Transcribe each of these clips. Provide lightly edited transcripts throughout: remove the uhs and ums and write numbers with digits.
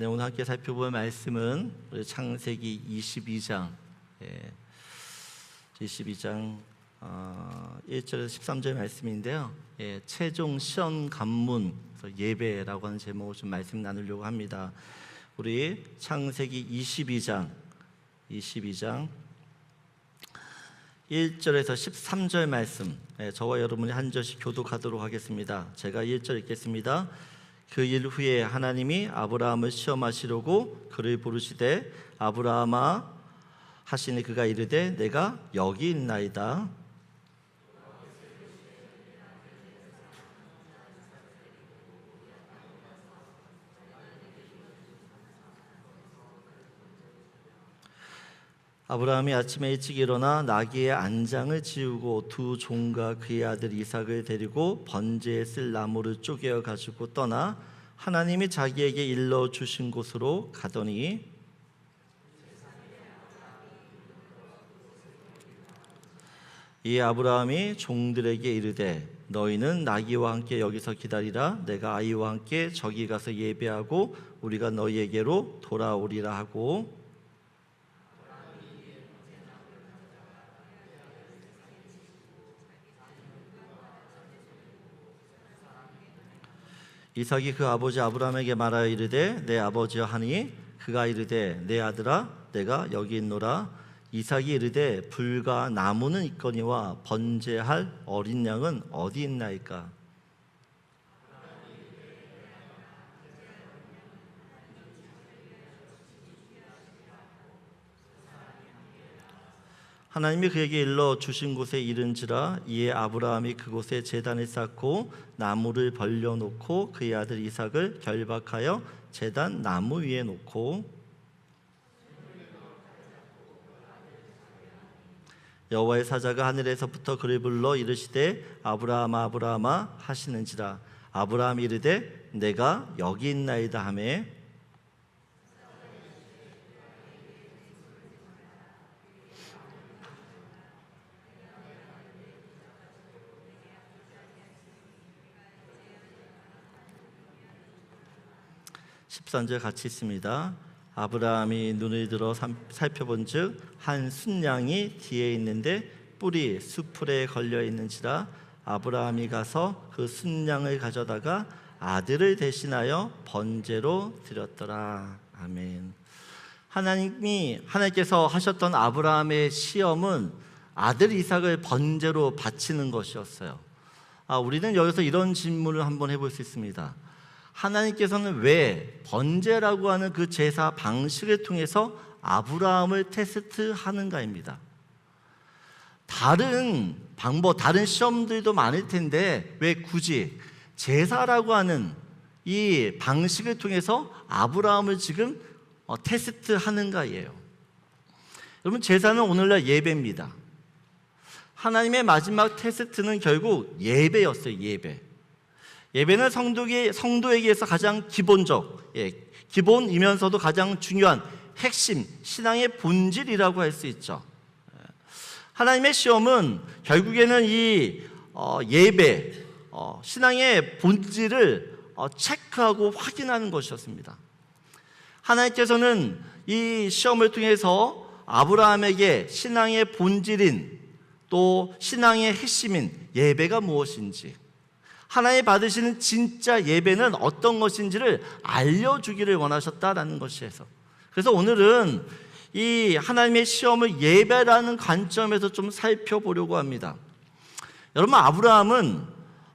네, 오늘 함께 살펴볼 말씀은 우리 창세기 22장 1절에서 13절 말씀인데요. 최종 시험 관문 예배라고 하는 제목으로 좀 말씀 나누려고 합니다. 우리 창세기 22장 1절에서 13절 말씀, 저와 여러분이 한 절씩 교독하도록 하겠습니다. 제가 1절 읽겠습니다. 그 일 후에 하나님이 아브라함을 시험하시려고 그를 부르시되 아브라함아 하시니 그가 이르되 내가 여기 있나이다. 아브라함이 아침에 일찍 일어나 나귀의 안장을 지우고 두 종과 그의 아들 이삭을 데리고 번제에 쓸 나무를 쪼개어 가지고 떠나 하나님이 자기에게 일러 주신 곳으로 가더니 이에 아브라함이 종들에게 이르되 너희는 나귀와 함께 여기서 기다리라. 내가 아이와 함께 저기 가서 예배하고 우리가 너희에게로 돌아오리라 하고 이삭이 그 아버지 아브라함에게 말하여 이르되 내 아버지여 하니 그가 이르되 내 아들아 내가 여기 있노라. 이삭이 이르되 불과 나무는 있거니와 번제할 어린 양은 어디 있나이까. 하나님이 그에게 일러 주신 곳에 이른지라. 이에 아브라함이 그곳에 제단을 쌓고 나무를 벌려놓고 그의 아들 이삭을 결박하여 제단 나무 위에 놓고 여호와의 사자가 하늘에서부터 그를 불러 이르시되 아브라함아 아브라함아 하시는지라. 아브라함이 이르되 내가 여기 있나이다 하매 13절 같이 있습니다. 아브라함이 눈을 들어 살펴본즉 한 순양이 뒤에 있는데 뿔이 수풀에 걸려 있는지라. 아브라함이 가서 그 순양을 가져다가 아들을 대신하여 번제로 드렸더라. 아멘. 하나님께서 하셨던 아브라함의 시험은 아들 이삭을 번제로 바치는 것이었어요. 우리는 여기서 이런 질문을 한번 해볼 수 있습니다. 하나님께서는 왜 번제라고 하는 그 제사 방식을 통해서 아브라함을 테스트하는가입니다. 다른 방법, 다른 시험들도 많을 텐데 왜 굳이 제사라고 하는 이 방식을 통해서 아브라함을 지금 테스트하는가예요. 여러분, 제사는 오늘날 예배입니다. 하나님의 마지막 테스트는 결국 예배였어요. 예배는 성도에게서 가장 기본이면서도 가장 중요한 핵심, 신앙의 본질이라고 할 수 있죠. 하나님의 시험은 결국에는 이 예배, 신앙의 본질을 체크하고 확인하는 것이었습니다. 하나님께서는 이 시험을 통해서 아브라함에게 신앙의 본질인 또 신앙의 핵심인 예배가 무엇인지, 하나님 받으시는 진짜 예배는 어떤 것인지를 알려주기를 원하셨다라는 것이에서, 그래서 오늘은 이 하나님의 시험을 예배라는 관점에서 좀 살펴보려고 합니다. 여러분, 아브라함은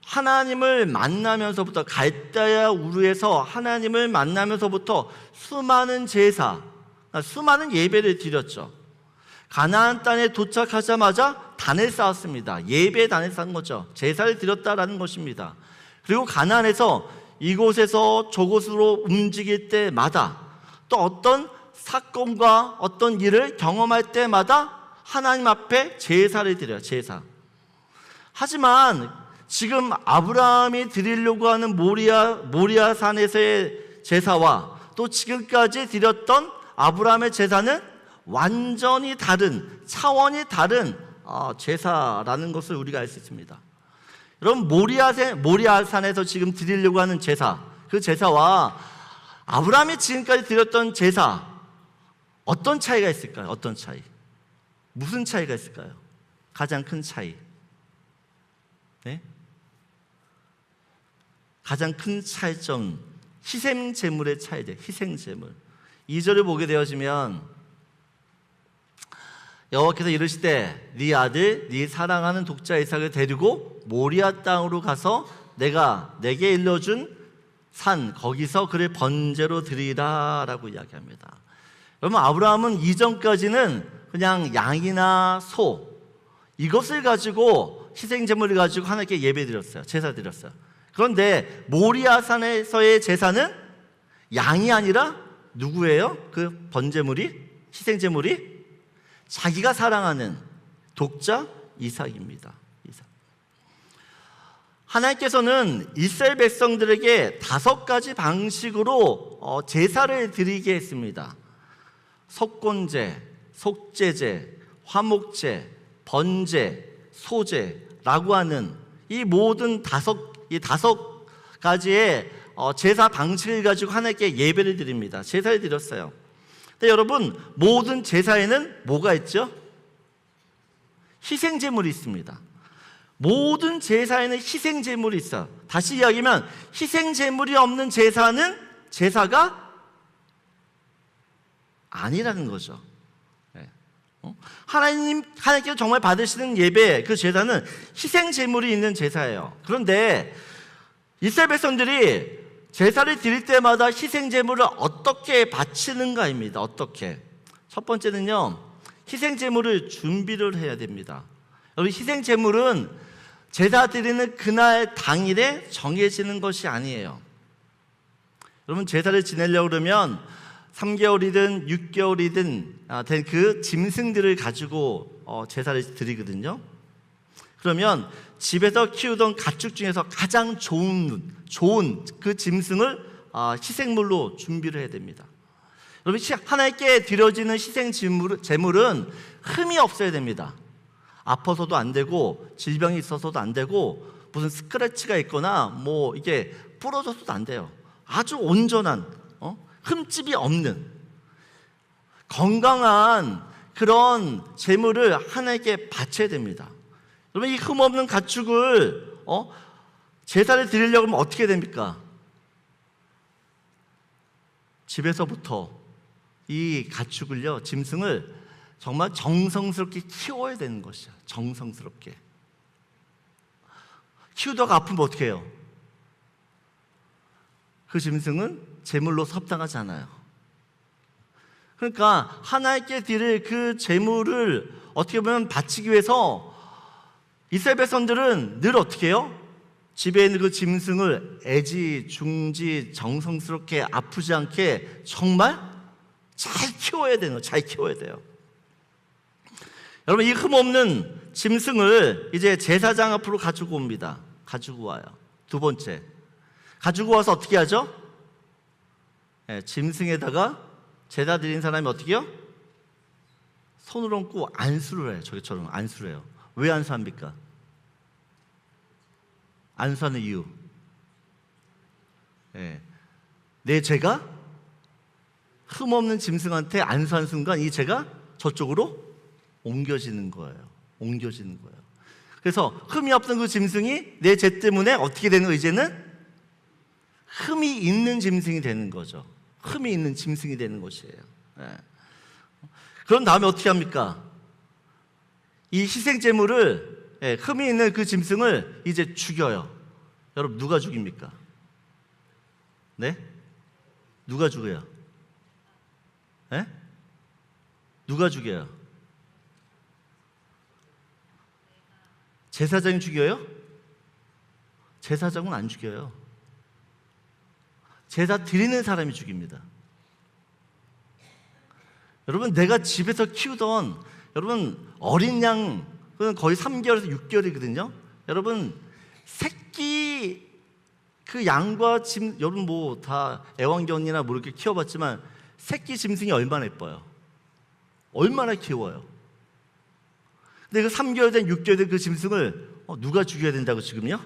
하나님을 만나면서부터, 갈대아 우르에서 하나님을 만나면서부터 수많은 제사, 수많은 예배를 드렸죠. 가나안 땅에 도착하자마자 단을 쌓았습니다. 예배의 단을 쌓은 거죠. 제사를 드렸다라는 것입니다. 그리고 가나안에서 이곳에서 저곳으로 움직일 때마다 또 어떤 사건과 어떤 일을 경험할 때마다 하나님 앞에 제사를 드려요. 제사. 하지만 지금 아브라함이 드리려고 하는 모리아 산에서의 제사와 또 지금까지 드렸던 아브라함의 제사는 완전히 다른, 차원이 다른 제사라는 것을 우리가 알 수 있습니다. 여러분, 모리아산에서 지금 드리려고 하는 제사, 그 제사와 아브라함이 지금까지 드렸던 제사, 어떤 차이가 있을까요? 어떤 차이? 무슨 차이가 있을까요? 가장 큰 차이. 네? 가장 큰 차이점, 희생제물의 차이죠. 희생제물. 2절을 보게 되어지면 여호와께서 이르시되 네 아들 네 사랑하는 독자 이삭을 데리고 모리아 땅으로 가서 내가 내게 일러준 산 거기서 그를 번제로 드리라 라고 이야기합니다. 여러분, 아브라함은 이전까지는 그냥 양이나 소 이것을 가지고 희생제물을 가지고 하나님께 예배 드렸어요. 제사 드렸어요. 그런데 모리아산에서의 제사는 양이 아니라 누구예요? 그 번제물이, 희생제물이 자기가 사랑하는 독자 이삭입니다. 이삭. 하나님께서는 이스라엘 백성들에게 5가지 방식으로 제사를 드리게 했습니다. 속건제, 속죄제, 화목제, 번제, 소제라고 하는 이 모든 5가지의 제사 방식을 가지고 하나님께 예배를 드립니다. 제사를 드렸어요. 근데 여러분, 모든 제사에는 뭐가 있죠? 희생제물이 있습니다. 모든 제사에는 희생제물이 있어요. 다시 이야기하면 희생제물이 없는 제사는 제사가 아니라는 거죠. 하나님께서 정말 받으시는 예배, 그 제사는 희생제물이 있는 제사예요. 그런데 이스라엘 백성들이 제사를 드릴 때마다 희생제물을 어떻게 바치는가입니다. 어떻게? 첫 번째는요, 희생제물을 준비를 해야 됩니다. 여러분, 희생제물은 제사 드리는 그날 당일에 정해지는 것이 아니에요. 여러분, 제사를 지내려고 그러면 3개월이든 6개월이든 된 그 짐승들을 가지고 제사를 드리거든요. 그러면 집에서 키우던 가축 중에서 가장 좋은 그 짐승을 희생물로 준비를 해야 됩니다. 여러분, 하나님께 드려지는 희생제물은 흠이 없어야 됩니다. 아파서도 안 되고, 질병이 있어서도 안 되고, 무슨 스크래치가 있거나 뭐 이게 부러져서도 안 돼요. 아주 온전한, 흠집이 없는 건강한 그런 제물을 하나님께 바쳐야 됩니다. 여러분, 이 흠없는 가축을 제사를 드리려고 하면 어떻게 됩니까? 집에서부터 이 가축을요, 짐승을 정말 정성스럽게 키워야 되는 것이야. 정성스럽게. 키우다가 아프면 어떻게 해요? 그 짐승은 제물로 합당하지 않아요. 그러니까 하나님께 드릴 그 제물을 어떻게 보면 바치기 위해서 이스라엘 백성들은 늘 어떻게 해요? 집에 있는 그 짐승을 애지중지 정성스럽게 아프지 않게 정말 잘 키워야 되는 거예요. 잘 키워야 돼요. 여러분, 이 흠없는 짐승을 이제 제사장 앞으로 가지고 옵니다. 가지고 와요. 두 번째, 가지고 와서 어떻게 하죠? 짐승에다가 제사 드린 사람이 어떻게 해요? 손을 얹고 안수를 해요. 저기처럼 안수를 해요. 왜 안수합니까? 안수하는 이유, 내 죄가 흠없는 짐승한테 안수한 순간 이 죄가 저쪽으로 옮겨지는 거예요. 옮겨지는 거예요. 그래서 흠이 없던 그 짐승이 내 죄 때문에 어떻게 되는 거예요? 이제는 흠이 있는 짐승이 되는 거죠. 흠이 있는 짐승이 되는 것이에요. 그런 다음에 어떻게 합니까? 이 희생제물을, 흠이 있는 그 짐승을 이제 죽여요. 여러분, 누가 죽입니까? 네? 누가 죽여요? 누가 죽여요? 제사장이 죽여요? 제사장은 안 죽여요. 제사 드리는 사람이 죽입니다. 여러분, 내가 집에서 키우던, 여러분, 어린 양, 거의 3개월에서 6개월이거든요. 여러분, 새끼 그 양과 여러분 뭐 다 애완견이나 뭐 이렇게 키워봤지만 새끼 짐승이 얼마나 예뻐요. 얼마나 귀여워요. 근데 그 3개월 된 6개월 된 그 짐승을 누가 죽여야 된다고 지금요?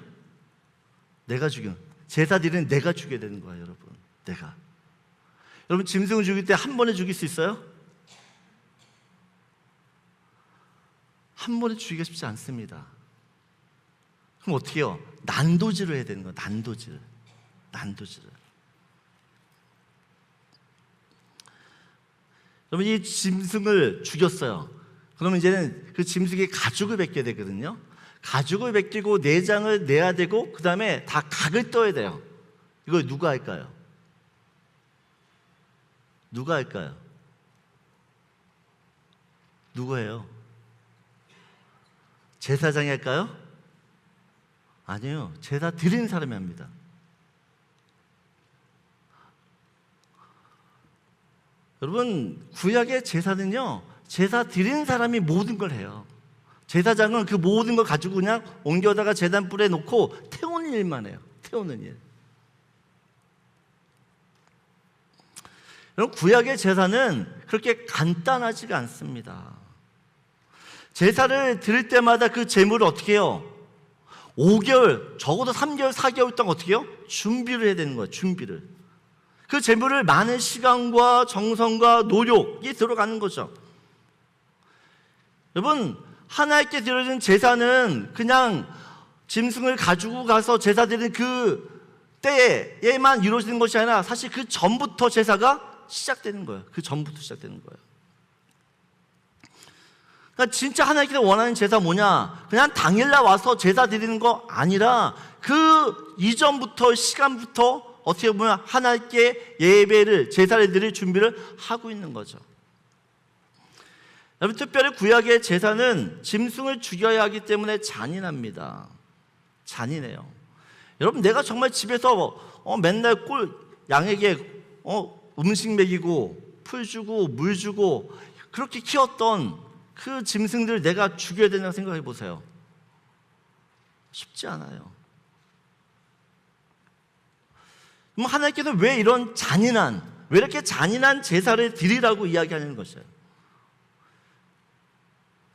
내가 죽여. 제사 드리는 내가 죽여야 되는 거예요, 여러분. 내가. 여러분, 짐승을 죽일 때 한 번에 죽일 수 있어요? 한 번에 죽이기가 쉽지 않습니다. 그럼 어떻게 해요? 난도질을 해야 되는 거예요. 난도질. 여러분, 이 짐승을 죽였어요. 그러면 이제는 그 짐승의 가죽을 벗겨야 되거든요. 가죽을 벗기고 내장을 내야 되고, 그 다음에 다 각을 떠야 돼요. 이걸 누가 할까요? 누가 할까요? 누가 해요? 제사장이 할까요? 아니에요. 제사 드리는 사람이 합니다. 여러분, 구약의 제사는요, 제사 드리는 사람이 모든 걸 해요. 제사장은 그 모든 걸 가지고 그냥 옮겨다가 제단불에 놓고 태우는 일만 해요. 태우는 일. 여러분, 구약의 제사는 그렇게 간단하지가 않습니다. 제사를 드릴 때마다 그 제물을 어떻게 해요? 5개월, 적어도 3개월, 4개월 동안 어떻게 해요? 준비를 해야 되는 거예요. 준비를. 그 제물을 많은 시간과 정성과 노력이 들어가는 거죠. 여러분, 하나님께 드려진 제사는 그냥 짐승을 가지고 가서 제사 드리는 그 때에만 이루어지는 것이 아니라 사실 그 전부터 제사가 시작되는 거예요. 그 전부터 시작되는 거예요. 그러니까 진짜 하나님께서 원하는 제사 뭐냐? 그냥 당일날 와서 제사 드리는 거 아니라 그 이전부터, 시간부터 어떻게 보면 하나님께 예배를, 제사를 드릴 준비를 하고 있는 거죠. 여러분, 특별히 구약의 제사는 짐승을 죽여야 하기 때문에 잔인합니다. 잔인해요. 여러분, 내가 정말 집에서 맨날 양에게 음식 먹이고 풀 주고 물 주고 그렇게 키웠던 그 짐승들 내가 죽여야 된다고 생각해 보세요. 쉽지 않아요. 그럼 하나님께서 왜 이런 왜 이렇게 잔인한 제사를 드리라고 이야기하는 것이에요?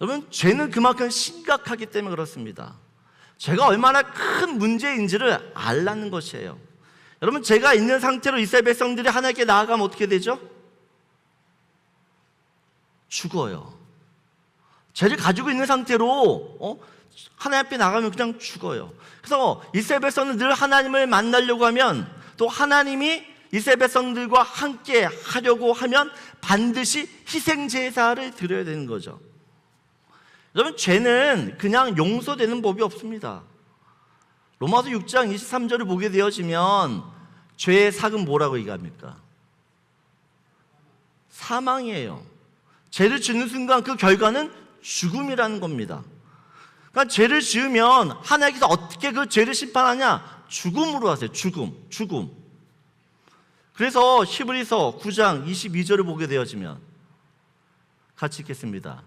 여러분, 죄는 그만큼 심각하기 때문에 그렇습니다. 죄가 얼마나 큰 문제인지를 알라는 것이에요. 여러분, 죄가 있는 상태로 이스라엘 백성들이 하나님께 나아가면 어떻게 되죠? 죽어요. 죄를 가지고 있는 상태로 하나님 앞에 나가면 그냥 죽어요. 그래서 이스라엘 백성은 늘 하나님을 만나려고 하면, 또 하나님이 이스라엘 백성들과 함께 하려고 하면 반드시 희생 제사를 드려야 되는 거죠. 여러분, 죄는 그냥 용서되는 법이 없습니다. 로마서 6장 23절을 보게 되어지면 죄의 삭은 뭐라고 얘기합니까? 사망이에요. 죄를 짓는 순간 그 결과는 죽음이라는 겁니다. 그러니까 죄를 지으면 하나님께서 어떻게 그 죄를 심판하냐? 죽음으로 하세요. 죽음. 그래서 히브리서 9장 22절을 보게 되어지면 같이 읽겠습니다.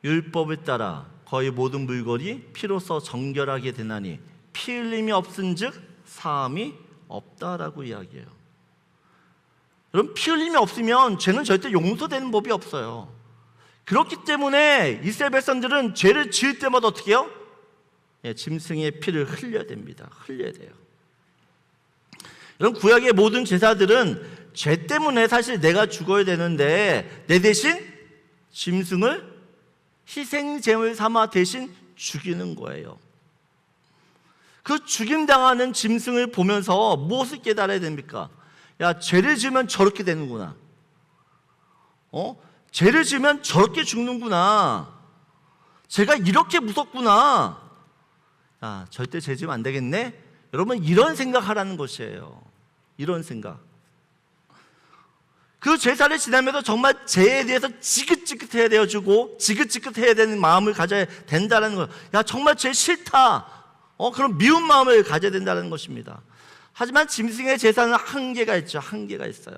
율법을 따라 거의 모든 물건이 피로써 정결하게 되나니 피 흘림이 없은즉 사함이 없다라고 이야기해요. 여러분, 피 흘림이 없으면 죄는 절대 용서되는 법이 없어요. 그렇기 때문에 이스라엘 백성들은 죄를 지을 때마다 어떻게 해요? 짐승의 피를 흘려야 됩니다. 흘려야 돼요. 여러분, 구약의 모든 제사들은 죄 때문에 사실 내가 죽어야 되는데 내 대신 짐승을 희생제물 삼아 대신 죽이는 거예요. 그 죽임당하는 짐승을 보면서 무엇을 깨달아야 됩니까? 야, 죄를 지으면 저렇게 되는구나. 죄를 지으면 저렇게 죽는구나. 죄가 이렇게 무섭구나. 야, 절대 죄 지으면 안 되겠네. 여러분, 이런 생각하라는 것이에요. 이런 생각. 그 제사를 지나면서 정말 죄에 대해서 지긋지긋해야 되어지고 지긋지긋해야 되는 마음을 가져야 된다는 거예요. 야, 정말 죄 싫다. 그런 미운 마음을 가져야 된다는 것입니다. 하지만 짐승의 제사는 한계가 있죠. 한계가 있어요.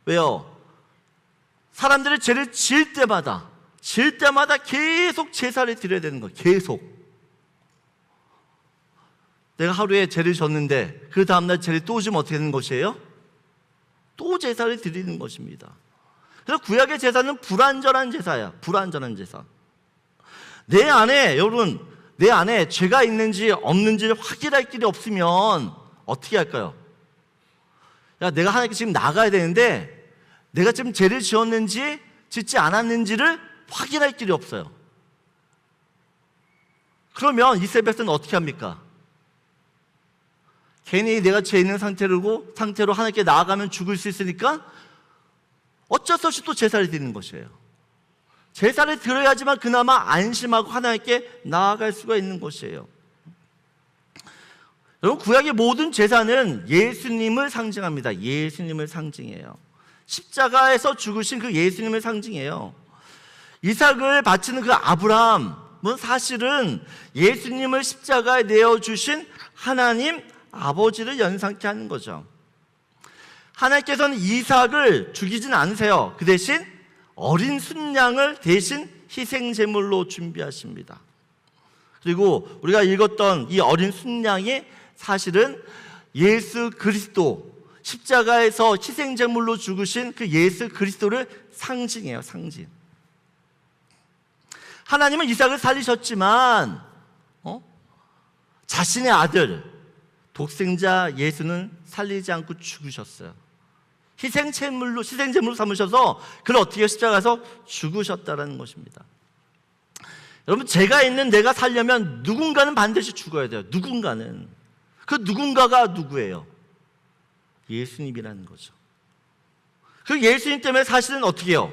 왜요? 사람들이 죄를 지을 때마다 계속 제사를 드려야 되는 거예요. 계속. 내가 하루에 죄를 졌는데 그 다음날 죄를 또 지면 어떻게 되는 것이에요? 또 제사를 드리는 것입니다. 그래서 구약의 제사는 불완전한 제사야. 불완전한 제사. 여러분, 내 안에 죄가 있는지 없는지를 확인할 길이 없으면 어떻게 할까요? 야, 내가 하나님께 지금 나가야 되는데 내가 지금 죄를 지었는지 짓지 않았는지를 확인할 길이 없어요. 그러면 이세벨은 어떻게 합니까? 괜히 내가 죄 있는 상태로 하나님께 나아가면 죽을 수 있으니까 어쩔 수 없이 또 제사를 드리는 것이에요. 제사를 드려야지만 그나마 안심하고 하나님께 나아갈 수가 있는 것이에요. 여러분, 구약의 모든 제사는 예수님을 상징합니다. 예수님을 상징해요. 십자가에서 죽으신 그 예수님을 상징해요. 이삭을 바치는 그 아브라함은 사실은 예수님을 십자가에 내어주신 하나님 아버지를 연상케 하는 거죠. 하나님께서는 이삭을 죽이진 않으세요. 그 대신 어린 순양을 대신 희생제물로 준비하십니다. 그리고 우리가 읽었던 이 어린 순양이 사실은 예수 그리스도, 십자가에서 희생제물로 죽으신 그 예수 그리스도를 상징해요. 상징. 하나님은 이삭을 살리셨지만 자신의 아들 독생자 예수는 살리지 않고 죽으셨어요. 희생제물로 삼으셔서 그를 어떻게 십자가에서 죽으셨다는 것입니다. 여러분, 제가 있는 내가 살려면 누군가는 반드시 죽어야 돼요. 누군가는. 그 누군가가 누구예요? 예수님이라는 거죠. 그 예수님 때문에 사실은 어떻게 해요?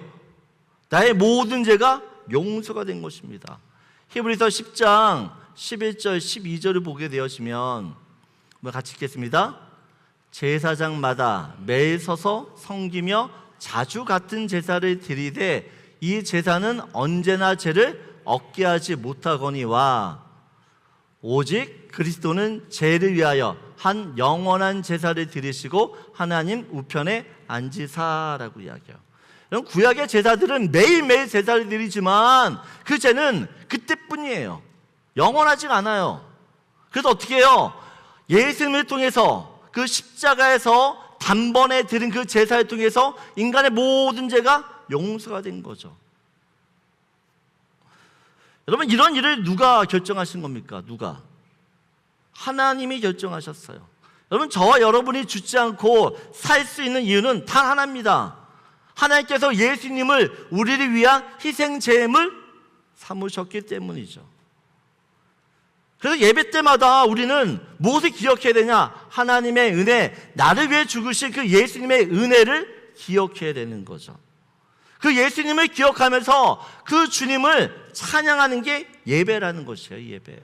나의 모든 죄가 용서가 된 것입니다. 히브리서 10장 11절 12절을 보게 되시면 같이 읽겠습니다. 제사장마다 매일 서서 섬기며 자주 같은 제사를 드리되 이 제사는 언제나 죄를 얻게 하지 못하거니와 오직 그리스도는 죄를 위하여 한 영원한 제사를 드리시고 하나님 우편에 앉으사라고 이야기해요. 여러분, 구약의 제사들은 매일매일 제사를 드리지만 그 죄는 그때뿐이에요. 영원하지가 않아요. 그래서 어떻게 해요? 예수님을 통해서 그 십자가에서 단번에 드린 그 제사를 통해서 인간의 모든 죄가 용서가 된 거죠. 여러분, 이런 일을 누가 결정하신 겁니까? 누가? 하나님이 결정하셨어요. 여러분, 저와 여러분이 죽지 않고 살 수 있는 이유는 단 하나입니다. 하나님께서 예수님을 우리를 위한 희생제물 삼으셨기 때문이죠. 그래서 예배 때마다 우리는 무엇을 기억해야 되냐? 하나님의 은혜, 나를 위해 죽으신 그 예수님의 은혜를 기억해야 되는 거죠. 그 예수님을 기억하면서 그 주님을 찬양하는 게 예배라는 것이에요. 예배.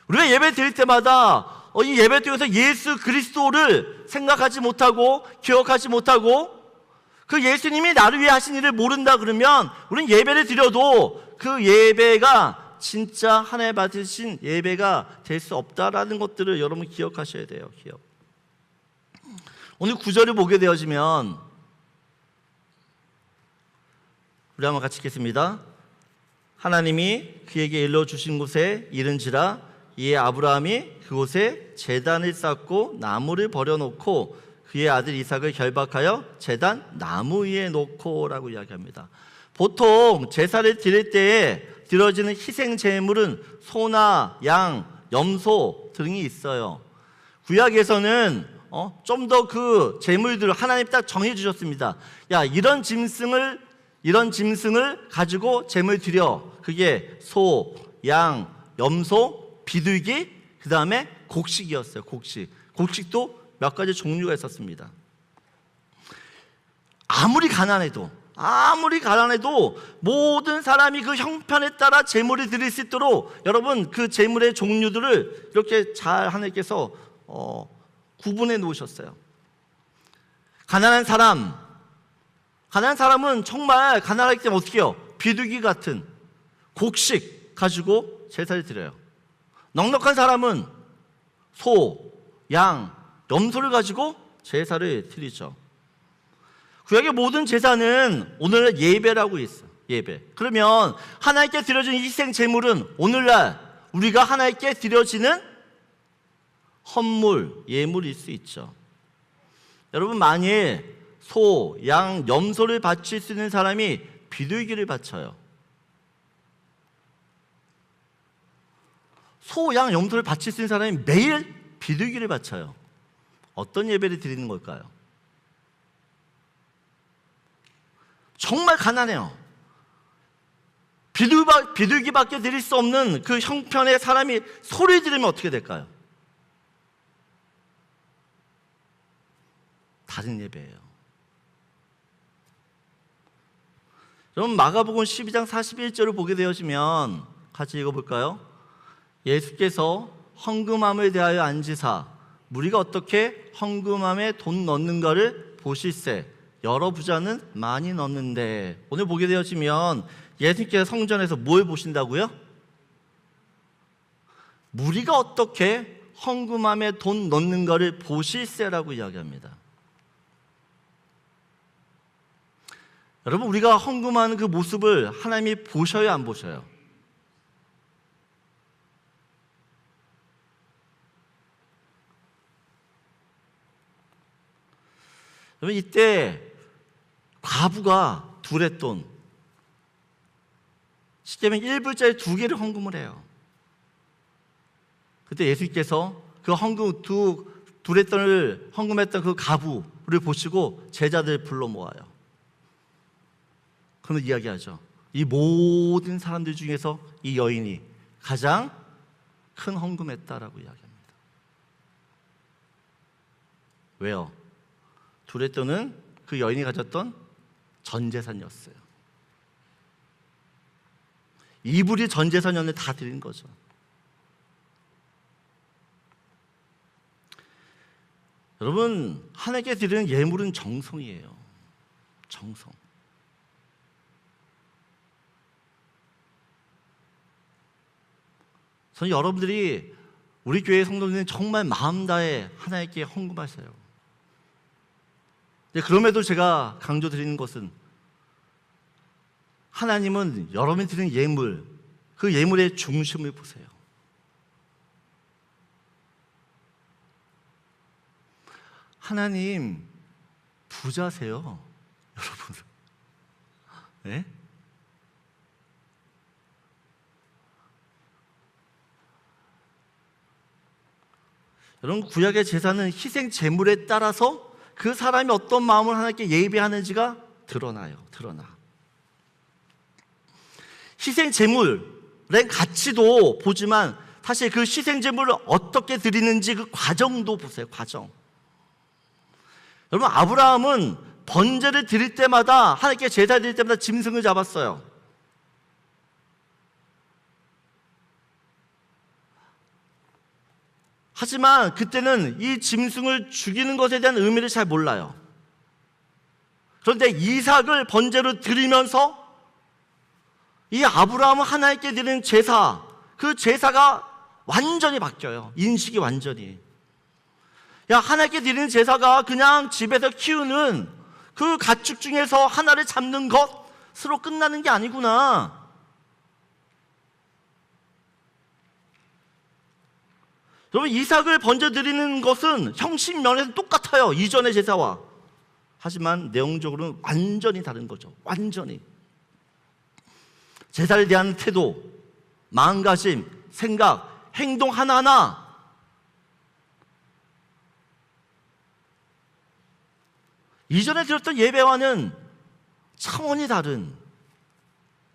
우리가 예배 드릴 때마다 이 예배 통해서 예수 그리스도를 생각하지 못하고 기억하지 못하고 그 예수님이 나를 위해 하신 일을 모른다 그러면 우리는 예배를 드려도 그 예배가 진짜 하나님 받으신 예배가 될 수 없다라는 것들을 여러분 기억하셔야 돼요. 기억. 오늘 9절을 보게 되어지면 우리 한번 같이 읽겠습니다. 하나님이 그에게 일러주신 곳에 이른지라 이에 아브라함이 그곳에 제단을 쌓고 나무를 버려놓고 그의 아들 이삭을 결박하여 제단 나무 위에 놓고라고 이야기합니다. 보통 제사를 드릴 때에 드려지는 희생 제물은 소나 양, 염소 등이 있어요. 구약에서는 좀 더 그 제물들을 하나님 딱 정해 주셨습니다. 야, 이런 짐승을 가지고 제물 드려. 그게 소, 양, 염소, 비둘기, 그 다음에 곡식이었어요. 곡식도 몇 가지 종류가 있었습니다. 아무리 가난해도 모든 사람이 그 형편에 따라 제물을 드릴 수 있도록 여러분 그 제물의 종류들을 이렇게 잘 하나님께서 구분해 놓으셨어요. 가난한 사람은 정말 가난하기 때문에 어떻게 해요? 비둘기 같은 곡식 가지고 제사를 드려요. 넉넉한 사람은 소, 양, 염소를 가지고 제사를 드리죠. 구약의 모든 제사는 오늘날 예배라고 있어요. 예배. 그러면 하나님께 드려진 희생 제물은 오늘날 우리가 하나님께 드려지는 헌물, 예물일 수 있죠. 여러분, 만일 소, 양, 염소를 바칠 수 있는 사람이 비둘기를 바쳐요. 소, 양, 염소를 바칠 수 있는 사람이 매일 비둘기를 바쳐요. 어떤 예배를 드리는 걸까요? 정말 가난해요. 비둘기밖에 드릴 수 없는 그 형편의 사람이 소리 지르면 어떻게 될까요? 다른 예배예요. 여러분, 마가복음 12장 41절을 보게 되어지면 같이 읽어볼까요? 예수께서 헌금함에 대하여 앉으사 무리가 어떻게 헌금함에 돈 넣는가를 보실세. 여러 부자는 많이 넣는데. 오늘 보게 되어지면 예수께서 성전에서 뭘 보신다고요? 무리가 어떻게 헌금함에 돈 넣는가를 보실세라고 이야기합니다. 여러분, 우리가 헌금하는 그 모습을 하나님이 보셔요, 안 보셔요? 여러분, 이때 과부가 두렛돈, 쉽게 말하면 1불짜리 2개를 헌금을 해요. 그때 예수님께서 그 헌금 두렛돈을 헌금했던 그 과부를 보시고 제자들 불러 모아요. 그러면 이야기하죠. 이 모든 사람들 중에서 이 여인이 가장 큰 헌금했다라고 이야기합니다. 왜요? 두렛돈은 그 여인이 가졌던 전 재산이었어요. 이불이 전 재산이었는데 다 드린 거죠. 여러분, 하나님께 드리는 예물은 정성이에요. 정성. 저는 여러분들이 우리 교회 성도들은 정말 마음 다해 하나님께 헌금하세요. 그럼에도 제가 강조드리는 것은 하나님은 여러분이 드리는 예물, 그 예물의 중심을 보세요. 하나님 부자세요, 여러분. 네? 여러분, 구약의 제사는 희생 제물에 따라서 그 사람이 어떤 마음을 하나님께 예배하는지가 드러나요. 희생 제물의 가치도 보지만 사실 그 희생 제물을 어떻게 드리는지 그 과정도 보세요. 과정. 여러분, 아브라함은 번제를 드릴 때마다, 하나님께 제사 드릴 때마다 짐승을 잡았어요. 하지만 그때는 이 짐승을 죽이는 것에 대한 의미를 잘 몰라요. 그런데 이삭을 번제로 드리면서 이 아브라함은 하나님께 드리는 제사, 그 제사가 완전히 바뀌어요. 인식이 완전히. 하나님께 드리는 제사가 그냥 집에서 키우는 그 가축 중에서 하나를 잡는 것으로 끝나는 게 아니구나. 여러분, 이삭을 번제 드리는 것은 형식 면에서 똑같아요, 이전의 제사와. 하지만 내용적으로는 완전히 다른 거죠. 완전히. 제사에 대한 태도, 마음가짐, 생각, 행동 하나하나 이전에 드렸던 예배와는 차원이 다른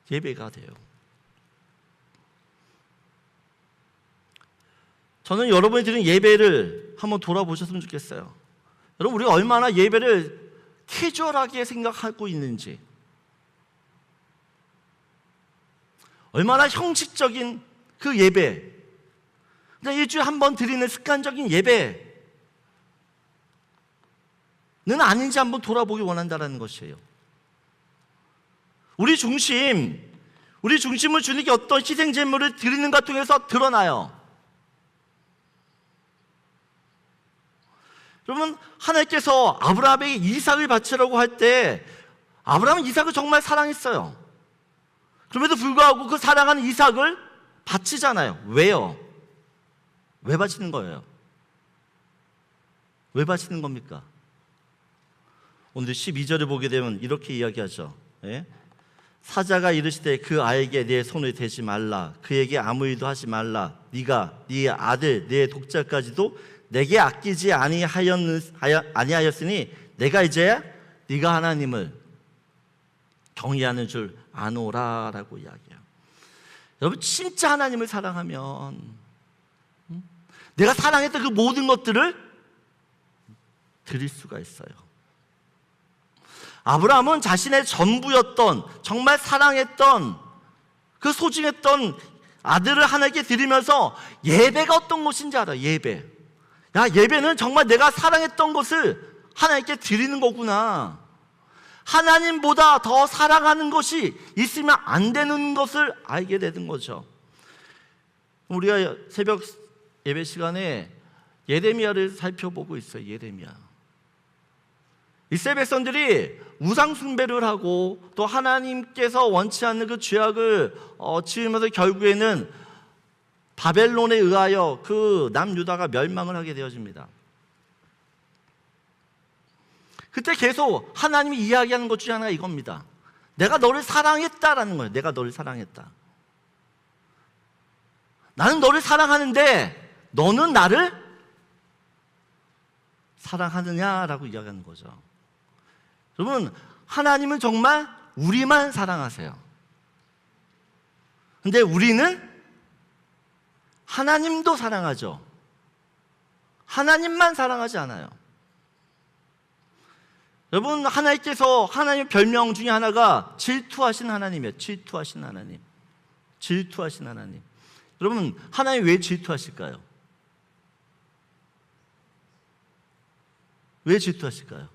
예배가 돼요. 저는 여러분이 드린 예배를 한번 돌아보셨으면 좋겠어요. 여러분, 우리가 얼마나 예배를 캐주얼하게 생각하고 있는지, 얼마나 형식적인 그 예배, 그냥 일주일에 한 번 드리는 습관적인 예배는 아닌지 한번 돌아보기 원한다는 것이에요. 우리 중심을 주님께 어떤 희생 제물을 드리는가 통해서 드러나요. 여러분, 하나님께서 아브라함에게 이삭을 바치라고 할 때 아브라함은 이삭을 정말 사랑했어요. 그럼에도 불구하고 그 사랑하는 이삭을 바치잖아요. 왜요? 왜 바치는 거예요? 왜 바치는 겁니까? 오늘 12절을 보게 되면 이렇게 이야기하죠. 예? 사자가 이르시되 그 아이에게 내 손을 대지 말라. 그에게 아무 일도 하지 말라. 네가 네 아들 네 독자까지도 내게 아끼지 아니하였으니 내가 이제 네가 하나님을 경외하는 줄 아노라라고 이야기해요. 여러분, 진짜 하나님을 사랑하면 내가 사랑했던 그 모든 것들을 드릴 수가 있어요. 아브라함은 자신의 전부였던, 정말 사랑했던, 그 소중했던 아들을 하나님께 드리면서 예배가 어떤 것인지 알아요. 예배는 정말 내가 사랑했던 것을 하나님께 드리는 거구나. 하나님보다 더 사랑하는 것이 있으면 안 되는 것을 알게 되는 거죠. 우리가 새벽 예배 시간에 예레미야를 살펴보고 있어요. 예레미야. 이스라엘 백성들이 우상 숭배를 하고 또 하나님께서 원치 않는 그 죄악을 지으면서 결국에는 바벨론에 의하여 그 남유다가 멸망을 하게 되어집니다. 그때 계속 하나님이 이야기하는 것 중에 하나가 이겁니다. 내가 너를 사랑했다라는 거예요. 내가 너를 사랑했다. 나는 너를 사랑하는데 너는 나를 사랑하느냐라고 이야기하는 거죠. 여러분, 하나님은 정말 우리만 사랑하세요. 근데 우리는 하나님도 사랑하죠. 하나님만 사랑하지 않아요. 여러분, 하나님께서 하나님의 별명 중에 하나가 질투하신 하나님이에요. 질투하신 하나님. 질투하신 하나님. 여러분, 하나님 왜 질투하실까요? 왜 질투하실까요?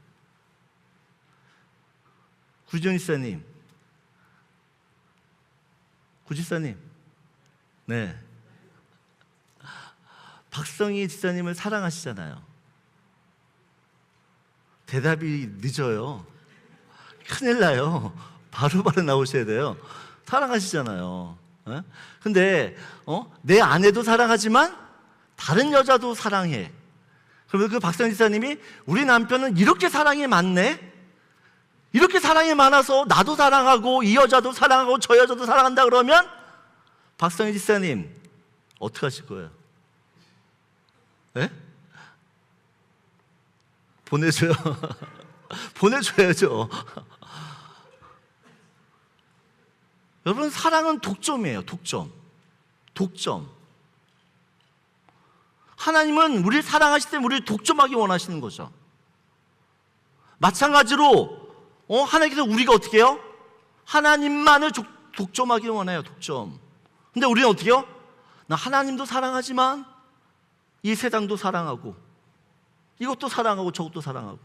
구지사님, 네, 박성희 지사님을 사랑하시잖아요. 대답이 늦어요. 큰일 나요. 바로바로 나오셔야 돼요. 사랑하시잖아요. 근데 내 아내도 사랑하지만 다른 여자도 사랑해. 그러면 그 박성희 지사님이 우리 남편은 이렇게 사랑이 많네? 이렇게 사랑이 많아서 나도 사랑하고 이 여자도 사랑하고 저 여자도 사랑한다 그러면 박성희 지사님 어떻게 하실 거예요? 네? 보내줘요. 보내줘야죠. 여러분, 사랑은 독점이에요. 독점. 하나님은 우리를 사랑하실 때 우리를 독점하기 원하시는 거죠. 마찬가지로 하나님께서 우리가 어떻게 해요? 하나님만을 독점하기 원해요. 독점. 근데 우리는 어떻게 해요? 나 하나님도 사랑하지만 이 세상도 사랑하고 이것도 사랑하고 저것도 사랑하고.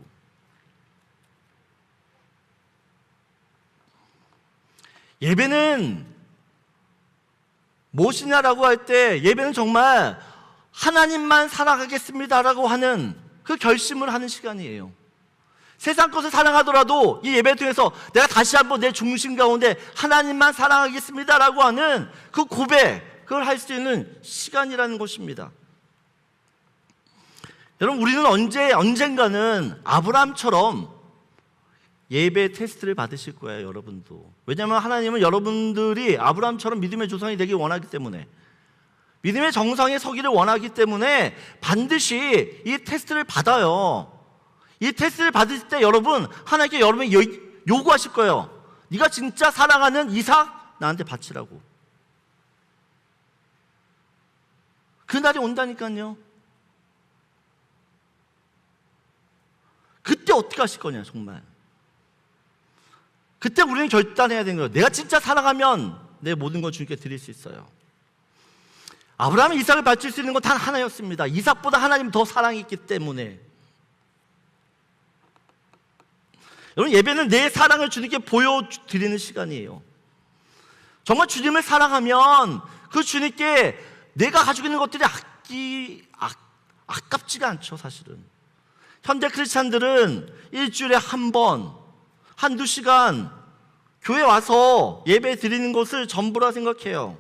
예배는 무엇이냐라고 할 때 예배는 정말 하나님만 사랑하겠습니다라고 하는 그 결심을 하는 시간이에요. 세상 것을 사랑하더라도 이 예배를 통해서 내가 다시 한번 내 중심 가운데 하나님만 사랑하겠습니다라고 하는 그 고백, 그걸 할 수 있는 시간이라는 것입니다. 여러분, 우리는 언젠가는 아브라함처럼 예배 테스트를 받으실 거예요. 여러분도. 왜냐하면 하나님은 여러분들이 아브라함처럼 믿음의 조상이 되기 원하기 때문에, 믿음의 정상에 서기를 원하기 때문에 반드시 이 테스트를 받아요. 이 테스트를 받을 때 여러분, 하나님께 여러분이 요구하실 거예요. 네가 진짜 사랑하는 이삭 나한테 바치라고. 그날이 온다니까요. 그때 어떻게 하실 거냐, 정말. 그때 우리는 결단해야 되는 거예요. 내가 진짜 사랑하면 내 모든 걸 주님께 드릴 수 있어요. 아브라함이 이삭을 바칠 수 있는 건 단 하나였습니다. 이삭보다 하나님 더 사랑했기 때문에. 여러분, 예배는 내 사랑을 주님께 보여드리는 시간이에요. 정말 주님을 사랑하면 그 주님께 내가 가지고 있는 것들이 아깝지가 않죠, 사실은. 현대 크리스찬들은 일주일에 한 번, 한두 시간 교회 와서 예배 드리는 것을 전부라 생각해요.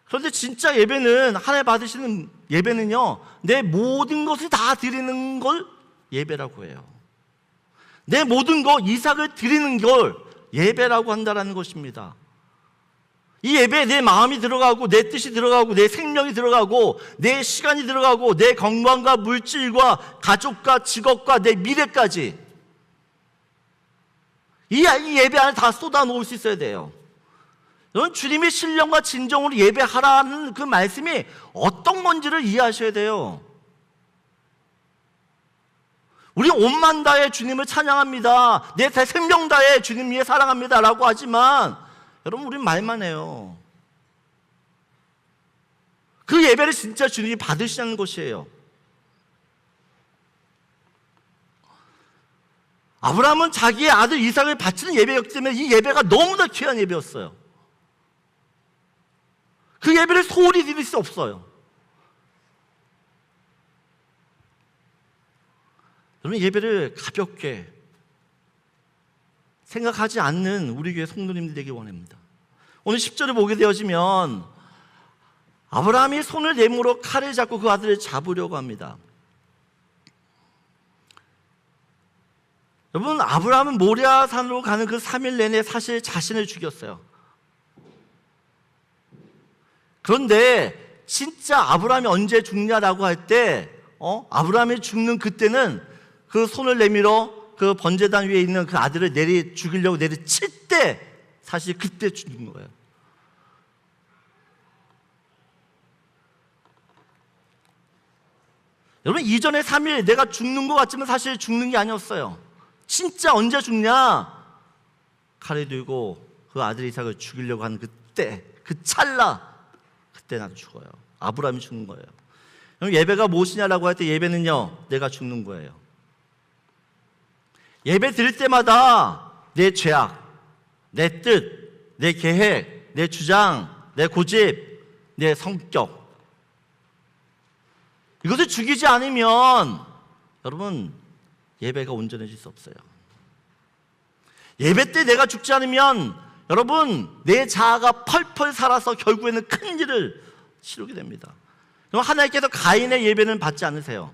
그런데 진짜 예배는, 하나님 받으시는 예배는요, 내 모든 것을 다 드리는 걸 예배라고 해요. 내 모든 것, 이삭을 드리는 걸 예배라고 한다는 것입니다. 이 예배에 내 마음이 들어가고 내 뜻이 들어가고 내 생명이 들어가고 내 시간이 들어가고 내 건강과 물질과 가족과 직업과 내 미래까지 이 예배 안에 다 쏟아 놓을 수 있어야 돼요. 여러분, 주님의 신령과 진정으로 예배하라는 그 말씀이 어떤 건지를 이해하셔야 돼요. 우리 온만 다해 주님을 찬양합니다. 내 생명 다해 주님 위해 사랑합니다 라고 하지만 여러분, 우린 말만 해요. 그 예배를 진짜 주님이 받으시는 것이에요. 아브라함은 자기의 아들 이삭을 바치는 예배였기 때문에 이 예배가 너무나 귀한 예배였어요. 그 예배를 소홀히 드릴 수 없어요. 여러분, 예배를 가볍게 생각하지 않는 우리 교회 성도님들 되기 원합니다. 오늘 10절을 보게 되어지면 아브라함이 손을 내밀어 칼을 잡고 그 아들을 잡으려고 합니다. 여러분, 아브라함은 모리아산으로 가는 그 3일 내내 사실 자신을 죽였어요. 그런데 진짜 아브라함이 언제 죽냐라고 할 때 아브라함이 죽는 그때는 그 손을 내밀어 그 번제단 위에 있는 그 아들을 죽이려고 내리칠 때 사실 그때 죽는 거예요. 여러분, 이전에 3일 내가 죽는 것 같지만 사실 죽는 게 아니었어요. 진짜 언제 죽냐? 칼을 들고 그 아들 이삭을 죽이려고 하는 그때, 그 찰나, 그때 나도 죽어요. 아브라함이 죽는 거예요. 그럼 예배가 무엇이냐라고 할 때 예배는요, 내가 죽는 거예요. 예배 드릴 때마다 내 죄악, 내 뜻, 내 계획, 내 주장, 내 고집, 내 성격, 이것을 죽이지 않으면 여러분, 예배가 온전해질 수 없어요. 예배 때 내가 죽지 않으면 여러분, 내 자아가 펄펄 살아서 결국에는 큰 일을 치르게 됩니다. 그럼 하나님께서 가인의 예배는 받지 않으세요.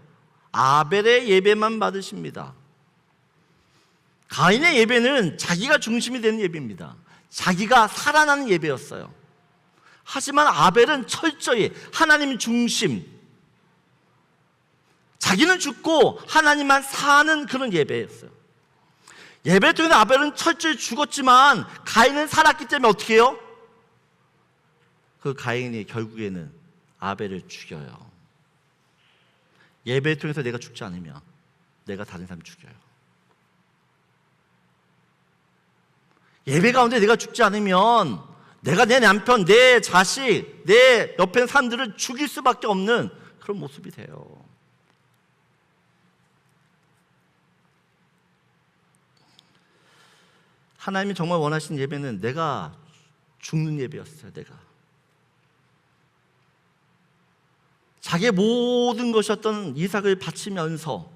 아벨의 예배만 받으십니다. 가인의 예배는 자기가 중심이 되는 예배입니다. 자기가 살아나는 예배였어요. 하지만 아벨은 철저히 하나님 중심, 자기는 죽고 하나님만 사는 그런 예배였어요. 예배 통해 아벨은 철저히 죽었지만 가인은 살았기 때문에 어떻게 해요? 그 가인이 결국에는 아벨을 죽여요. 예배 통해서 내가 죽지 않으면 내가 다른 사람 죽여요. 예배 가운데 내가 죽지 않으면 내가 내 남편, 내 자식, 내 옆에 있는 사람들을 죽일 수밖에 없는 그런 모습이 돼요. 하나님이 정말 원하신 예배는 내가 죽는 예배였어요. 내가 자기의 모든 것이었던 이삭을 바치면서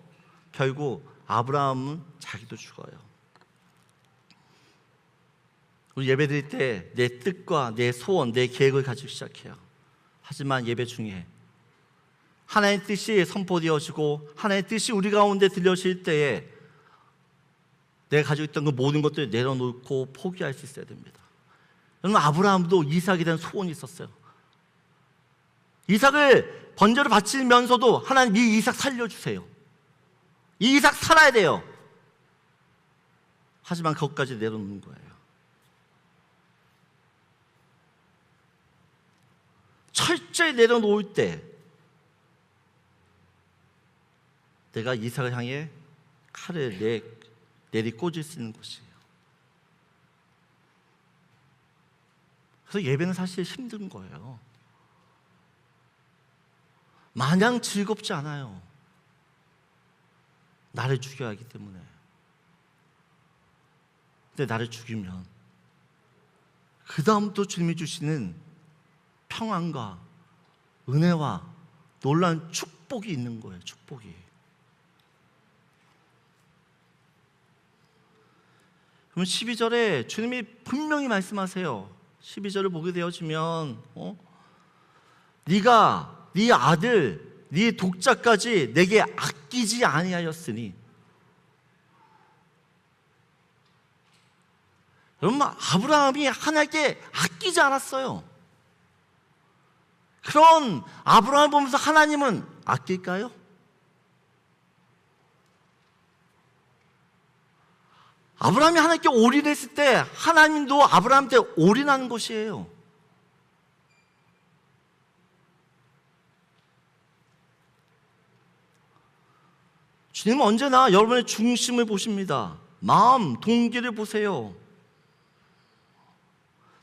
결국 아브라함은 자기도 죽어요. 우리 예배 드릴 때 내 뜻과 내 소원, 내 계획을 가지고 시작해요. 하지만 예배 중에 하나님의 뜻이 선포되어지고 하나님의 뜻이 우리 가운데 들려질 때에 내가 가지고 있던 그 모든 것들을 내려놓고 포기할 수 있어야 됩니다. 여러분, 아브라함도 이삭에 대한 소원이 있었어요. 이삭을 번제로 바치면서도 하나님 이 이삭 살려주세요. 이 이삭 살아야 돼요. 하지만 그것까지 내려놓는 거예요. 철저히 내려놓을 때 내가 이삭을 향해 칼을 내리꽂을 수 있는 것이에요. 그래서 예배는 사실 힘든 거예요. 마냥 즐겁지 않아요. 나를 죽여야 하기 때문에. 근데 나를 죽이면 그 다음부터 주님이 주시는 평안과 은혜와 놀라운 축복이 있는 거예요. 축복이. 그러면 12절에 주님이 분명히 말씀하세요. 12절을 보게 되어지면 네가 네 아들, 네 독자까지 내게 아끼지 아니하였으니 여러분, 아브라함이 하나님께 아끼지 않았어요. 그런 아브라함을 보면서 하나님은 아낄까요? 아브라함이 하나님께 올인했을 때 하나님도 아브라함한테 올인하는 것이에요. 주님은 언제나 여러분의 중심을 보십니다. 마음, 동기를 보세요.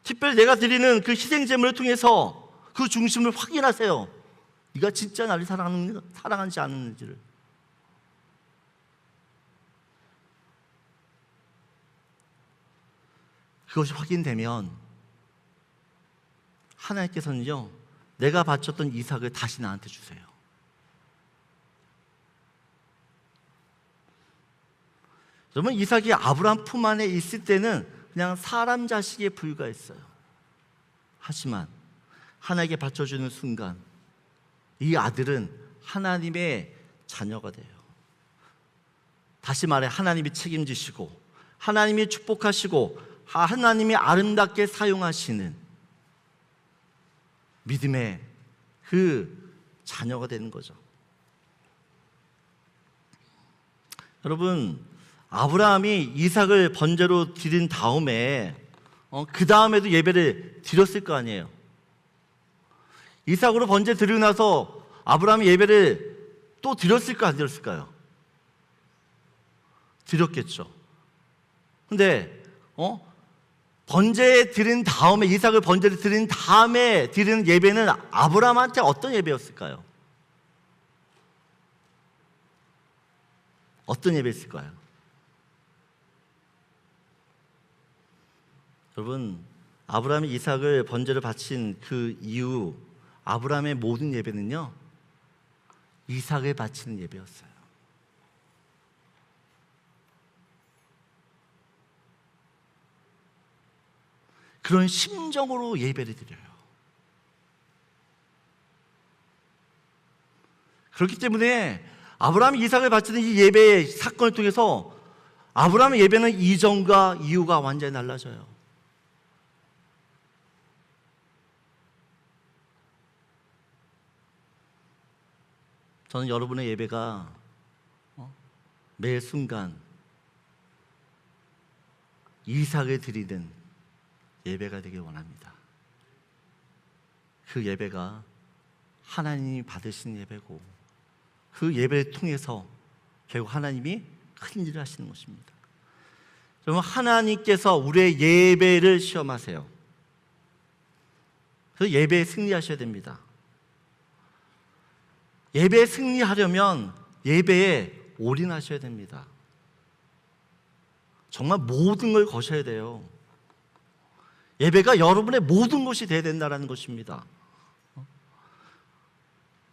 특별히 내가 드리는 그 희생 제물을 통해서 그 중심을 확인하세요. 네가 진짜 나를 사랑하는지 않는지를. 그것이 확인되면 하나님께서는요, 내가 바쳤던 이삭을 다시 나한테 주세요. 여러분, 이삭이 아브라함 품 안에 있을 때는 그냥 사람 자식에 불과했어요. 하지만 하나님께 바쳐주는 순간 이 아들은 하나님의 자녀가 돼요. 다시 말해, 하나님이 책임지시고 하나님이 축복하시고 하나님이 아름답게 사용하시는 믿음의 그 자녀가 되는 거죠. 여러분, 아브라함이 이삭을 번제로 드린 다음에 그 다음에도 예배를 드렸을 거 아니에요. 이삭으로 번제 드리고 나서 아브라함이 예배를 또 드렸을까 안 드렸을까요? 드렸겠죠. 근데 번제 드린 다음에, 이삭을 번제를 드린 다음에 드리는 예배는 아브라함한테 어떤 예배였을까요? 어떤 예배였을까요? 여러분, 아브라함이 이삭을 번제로 바친 그 이후 아브라함의 모든 예배는요, 이삭을 바치는 예배였어요. 그런 심정으로 예배를 드려요. 그렇기 때문에 아브라함이 이삭을 바치는 이 예배의 사건을 통해서 아브라함의 예배는 이전과 이후가 완전히 달라져요. 저는 여러분의 예배가 매 순간 이삭을 드리는 예배가 되길 원합니다. 그 예배가 하나님이 받으시는 예배고, 그 예배를 통해서 결국 하나님이 큰 일을 하시는 것입니다. 여러분, 하나님께서 우리의 예배를 시험하세요. 그래서 예배에 승리하셔야 됩니다. 예배에 승리하려면 예배에 올인하셔야 됩니다. 정말 모든 걸 거셔야 돼요. 예배가 여러분의 모든 것이 되어야 된다는 것입니다.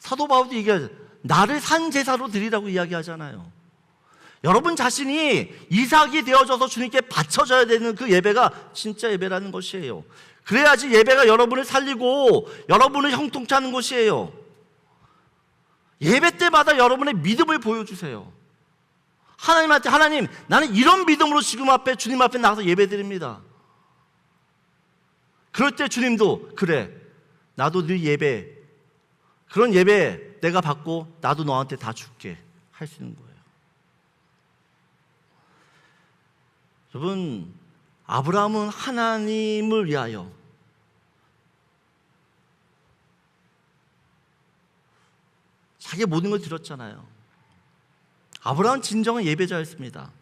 사도 바울도 이게 나를 산 제사로 드리라고 이야기하잖아요. 여러분 자신이 이삭이 되어져서 주님께 바쳐져야 되는 그 예배가 진짜 예배라는 것이에요. 그래야지 예배가 여러분을 살리고 여러분을 형통케 하는 것이에요. 예배 때마다 여러분의 믿음을 보여주세요. 하나님한테, 하나님, 나는 이런 믿음으로 지금 앞에 주님 앞에 나가서 예배드립니다. 그럴 때 주님도, 그래, 나도 네 예배, 그런 예배 내가 받고 나도 너한테 다 줄게 할 수 있는 거예요. 여러분, 아브라함은 하나님을 위하여 자기 모든 걸 드렸잖아요. 아브라함은 진정한 예배자였습니다.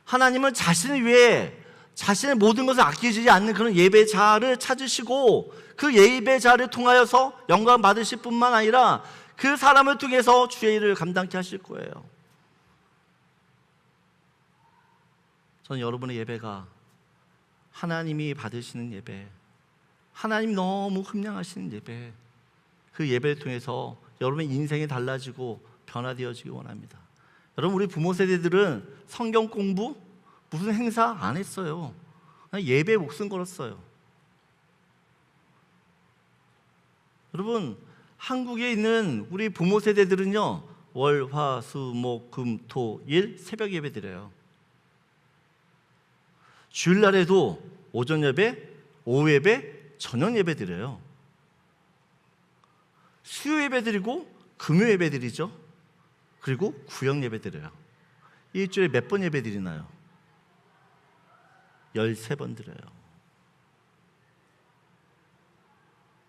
하나님은 자신을 위해 자신의 모든 것을 아끼지 않는 그런 예배자를 찾으시고 그 예배자를 통하여서 영광 받으실 뿐만 아니라 그 사람을 통해서 주의 일을 감당케 하실 거예요. 저는 여러분의 예배가 하나님이 받으시는 예배, 하나님 너무 흠량하시는 예배, 그 예배를 통해서 여러분의 인생이 달라지고 변화되어지기 원합니다. 여러분, 우리 부모 세대들은 성경 공부 무슨 행사 안 했어요. 그냥 예배에 목숨 걸었어요. 여러분, 한국에 있는 우리 부모 세대들은요, 월, 화, 수, 목, 금, 토, 일 새벽 예배 드려요. 주일날에도 오전 예배, 오후 예배, 저녁 예배 드려요. 수요 예배 드리고 금요 예배 드리죠. 그리고 구역 예배 드려요. 일주일에 몇 번 예배 드리나요? 13번 드려요.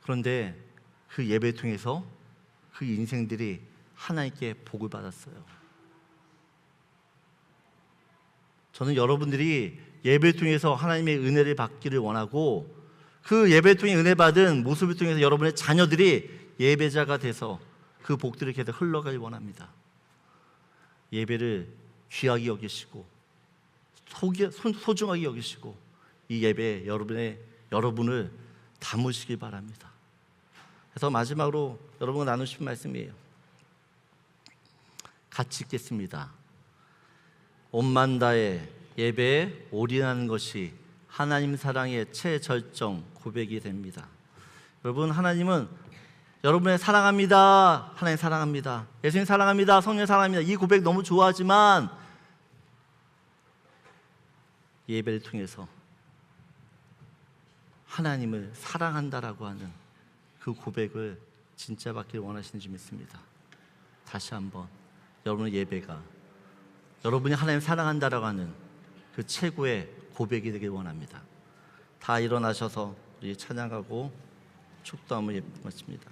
그런데 그 예배 통해서 그 인생들이 하나님께 복을 받았어요. 저는 여러분들이 예배 통해서 하나님의 은혜를 받기를 원하고, 그 예배 통해 은혜 받은 모습을 통해서 여러분의 자녀들이 예배자가 돼서 그 복들을 계속 흘러가길 원합니다. 예배를 귀하게 여기시고 소중하게 여기시고 이 예배에 여러분을 담으시길 바랍니다. 그래서 마지막으로 여러분과 나누고 싶은 말씀이에요. 같이 읽겠습니다. 온만 다해 예배에 올인하는 것이 하나님 사랑의 최절정 고백이 됩니다. 여러분, 하나님은 여러분의 사랑합니다, 하나님 사랑합니다, 예수님 사랑합니다, 성령 사랑합니다, 이 고백 너무 좋아하지만 예배를 통해서 하나님을 사랑한다라고 하는 그 고백을 진짜 받기를 원하시는 줄 믿습니다. 다시 한번 여러분의 예배가 여러분이 하나님 사랑한다라고 하는 그 최고의 고백이 되길 원합니다. 다 일어나셔서 우리 찬양하고 축도함을 마칩니다.